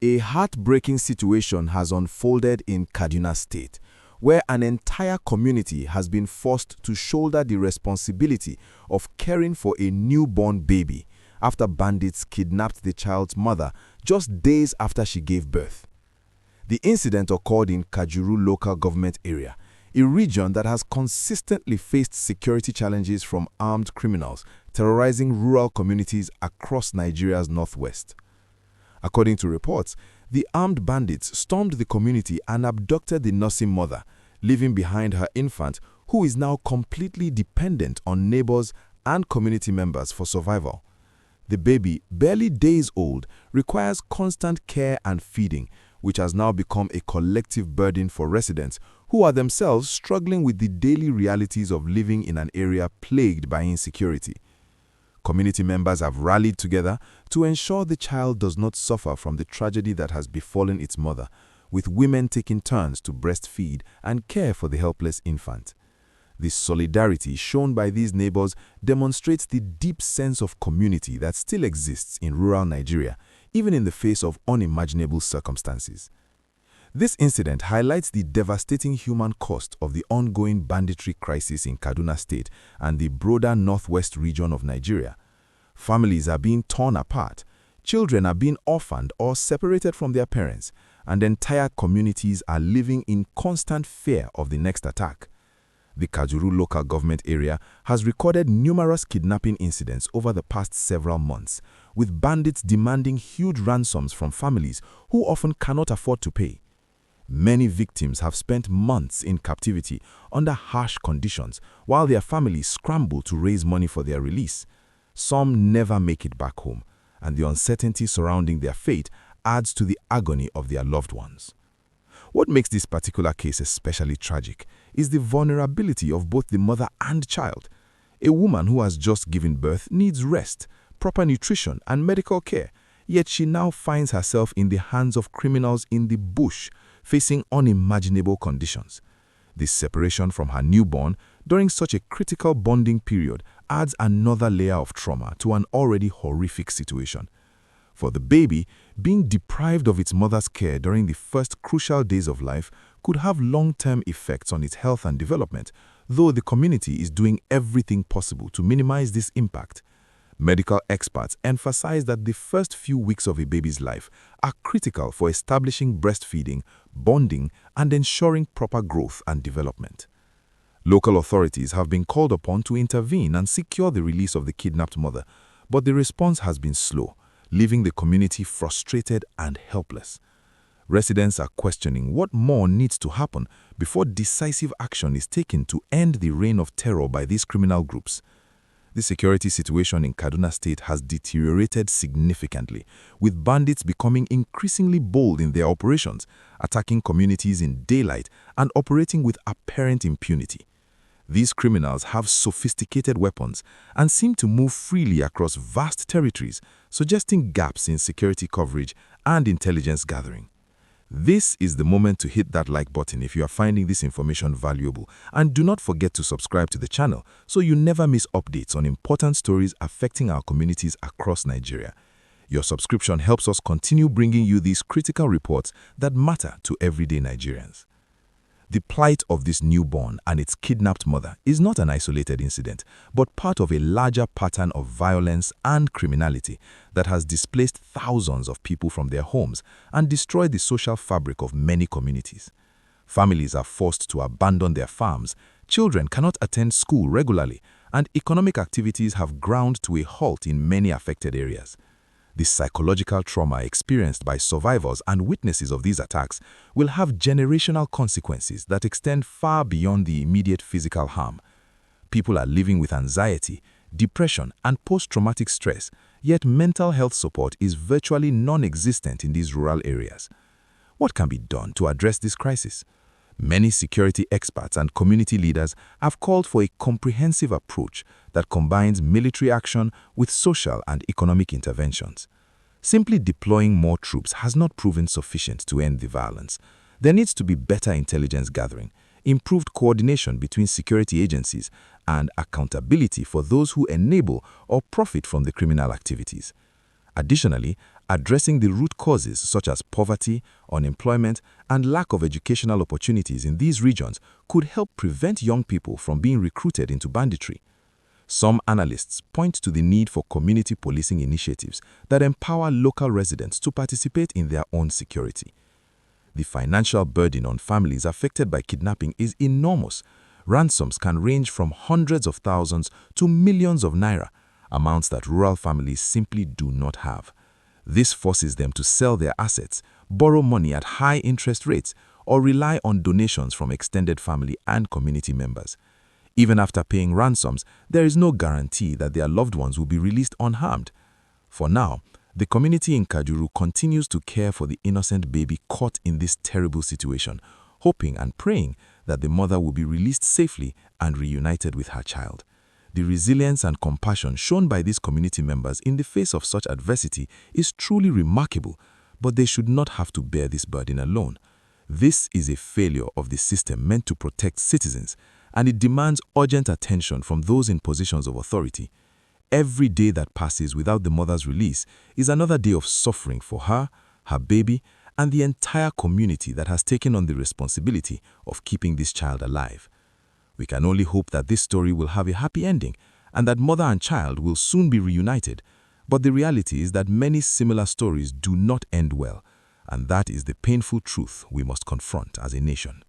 A heartbreaking situation has unfolded in Kaduna State, where an entire community has been forced to shoulder the responsibility of caring for a newborn baby after bandits kidnapped the child's mother just days after she gave birth. The incident occurred in Kajuru Local Government area, a region that has consistently faced security challenges from armed criminals terrorizing rural communities across Nigeria's northwest. According to reports, the armed bandits stormed the community and abducted the nursing mother, leaving behind her infant, who is now completely dependent on neighbors and community members for survival. The baby, barely days old, requires constant care and feeding, which has now become a collective burden for residents who are themselves struggling with the daily realities of living in an area plagued by insecurity. Community members have rallied together to ensure the child does not suffer from the tragedy that has befallen its mother, with women taking turns to breastfeed and care for the helpless infant. The solidarity shown by these neighbors demonstrates the deep sense of community that still exists in rural Nigeria, even in the face of unimaginable circumstances. This incident highlights the devastating human cost of the ongoing banditry crisis in Kaduna State and the broader northwest region of Nigeria. Families are being torn apart, children are being orphaned or separated from their parents, and entire communities are living in constant fear of the next attack. The Kajuru Local Government area has recorded numerous kidnapping incidents over the past several months, with bandits demanding huge ransoms from families who often cannot afford to pay. Many victims have spent months in captivity under harsh conditions while their families scramble to raise money for their release. Some never make it back home, and the uncertainty surrounding their fate adds to the agony of their loved ones. What makes this particular case especially tragic is the vulnerability of both the mother and child. A woman who has just given birth needs rest, proper nutrition, and medical care, yet she now finds herself in the hands of criminals in the bush, facing unimaginable conditions. This separation from her newborn during such a critical bonding period adds another layer of trauma to an already horrific situation. For the baby, being deprived of its mother's care during the first crucial days of life could have long-term effects on its health and development, though the community is doing everything possible to minimize this impact. Medical experts emphasize that the first few weeks of a baby's life are critical for establishing breastfeeding, bonding, and ensuring proper growth and development. Local authorities have been called upon to intervene and secure the release of the kidnapped mother, but the response has been slow, leaving the community frustrated and helpless. Residents are questioning what more needs to happen before decisive action is taken to end the reign of terror by these criminal groups. The security situation in Kaduna State has deteriorated significantly, with bandits becoming increasingly bold in their operations, attacking communities in daylight and operating with apparent impunity. These criminals have sophisticated weapons and seem to move freely across vast territories, suggesting gaps in security coverage and intelligence gathering. This is the moment to hit that like button if you are finding this information valuable, and do not forget to subscribe to the channel so you never miss updates on important stories affecting our communities across Nigeria. Your subscription helps us continue bringing you these critical reports that matter to everyday Nigerians. The plight of this newborn and its kidnapped mother is not an isolated incident, but part of a larger pattern of violence and criminality that has displaced thousands of people from their homes and destroyed the social fabric of many communities. Families are forced to abandon their farms, children cannot attend school regularly, and economic activities have ground to a halt in many affected areas. The psychological trauma experienced by survivors and witnesses of these attacks will have generational consequences that extend far beyond the immediate physical harm. People are living with anxiety, depression, and post-traumatic stress, yet mental health support is virtually non-existent in these rural areas. What can be done to address this crisis? Many security experts and community leaders have called for a comprehensive approach that combines military action with social and economic interventions. Simply deploying more troops has not proven sufficient to end the violence. There needs to be better intelligence gathering, improved coordination between security agencies, and accountability for those who enable or profit from the criminal activities. Additionally, Addressing the root causes such as poverty, unemployment, and lack of educational opportunities in these regions could help prevent young people from being recruited into banditry. Some analysts point to the need for community policing initiatives that empower local residents to participate in their own security. The financial burden on families affected by kidnapping is enormous. Ransoms can range from hundreds of thousands to millions of naira, amounts that rural families simply do not have. This forces them to sell their assets, borrow money at high interest rates, or rely on donations from extended family and community members. Even after paying ransoms, there is no guarantee that their loved ones will be released unharmed. For now, the community in Kajuru continues to care for the innocent baby caught in this terrible situation, hoping and praying that the mother will be released safely and reunited with her child. The resilience and compassion shown by these community members in the face of such adversity is truly remarkable, but they should not have to bear this burden alone. This is a failure of the system meant to protect citizens, and it demands urgent attention from those in positions of authority. Every day that passes without the mother's release is another day of suffering for her, her baby, and the entire community that has taken on the responsibility of keeping this child alive. We can only hope that this story will have a happy ending and that mother and child will soon be reunited. But the reality is that many similar stories do not end well, and that is the painful truth we must confront as a nation.